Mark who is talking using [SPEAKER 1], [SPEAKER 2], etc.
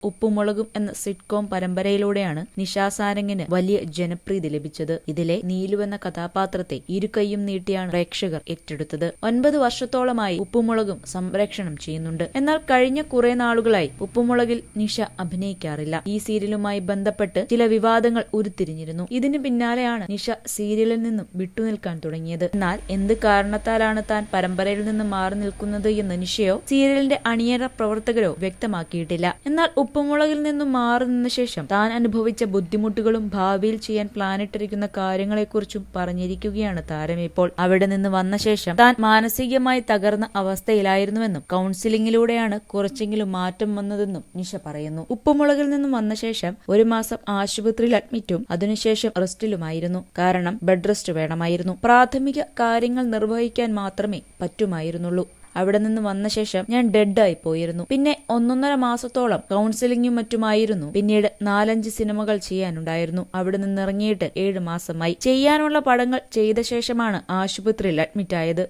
[SPEAKER 1] ഉപ്പുമുളകും എന്ന സിറ്റ്കോം പരമ്പരയിലൂടെയാണ് നിഷ സാരംഗിന് വലിയ ജനപ്രീതി ലഭിച്ചത്. ഇതിലെ നീലു എന്ന കഥാപാത്രത്തെ ഇരുകൈയും നീട്ടിയാണ് പ്രേക്ഷകർ ഏറ്റെടുത്തത്. 9 വർഷത്തോളമായി ഉപ്പുമുളകും സംപ്രേഷണം ചെയ്യുന്നുണ്ട്. എന്നാൽ കഴിഞ്ഞ കുറെ നാളുകളായി ഉപ്പുമുളകിൽ നിഷ അഭിനയിക്കാറില്ല. ഈ സീരിയലുമായി ബന്ധപ്പെട്ട് ചില വിവാദങ്ങൾ ഉരുത്തിരിഞ്ഞിരുന്നു. ഇതിന് പിന്നാലെയാണ് നിഷ സീരിയലിൽ നിന്നും വിട്ടുനിൽക്കാൻ തുടങ്ങിയത്. എന്നാൽ എന്ത് കാരണത്താലാണ് താൻ പരമ്പരയിൽ നിന്നും മാറി നിൽക്കുന്നത് എന്ന് നിഷയോ സീരിയലിന്റെ അണിയറ പ്രവർത്തകരോ വ്യക്തമാക്കിയിട്ടില്ല. എന്നാൽ ഉപ്പുമുളകിൽ നിന്നും മാറി നിന്ന ശേഷം താൻ അനുഭവിച്ച ബുദ്ധിമുട്ടുകളും ഭാവിയിൽ ചെയ്യാൻ പ്ലാനിട്ടിരിക്കുന്ന കാര്യങ്ങളെക്കുറിച്ചും പറഞ്ഞിരിക്കുകയാണ് താരം ഇപ്പോൾ. അവിടെ നിന്ന് വന്ന ശേഷം താൻ മാനസികമായി തകർന്ന അവസ്ഥയിലായിരുന്നുവെന്നും കൗൺസിലിംഗിലൂടെയാണ് കുറച്ചെങ്കിലും മാറ്റം വന്നതെന്നും നിഷ പറയുന്നു. ഉപ്പുമുളകിൽ നിന്നും വന്ന ശേഷം 1 മാസം ആശുപത്രിയിൽ അഡ്മിറ്റും അതിനുശേഷം റെസ്റ്റിലുമായിരുന്നു. കാരണം ബെഡ് റെസ്റ്റ് വേണമായിരുന്നു. പ്രാഥമിക കാര്യങ്ങൾ നിർവഹിക്കാൻ മാത്രമേ പറ്റുമായിരുന്നുള്ളൂ. അവിടെ നിന്ന് വന്ന ശേഷം ഞാൻ ഡെഡായി പോയിരുന്നു. പിന്നെ 1.5 മാസത്തോളം കൗൺസിലിംഗും മറ്റുമായിരുന്നു. പിന്നീട് 4-5 സിനിമകൾ ചെയ്യാനുണ്ടായിരുന്നു. അവിടെ നിന്ന് ഇറങ്ങിയിട്ട് 7 മാസമായി. ചെയ്യാനുള്ള പടങ്ങൾ ചെയ്ത ശേഷമാണ് ആശുപത്രിയിൽ അഡ്മിറ്റ് ആയത്.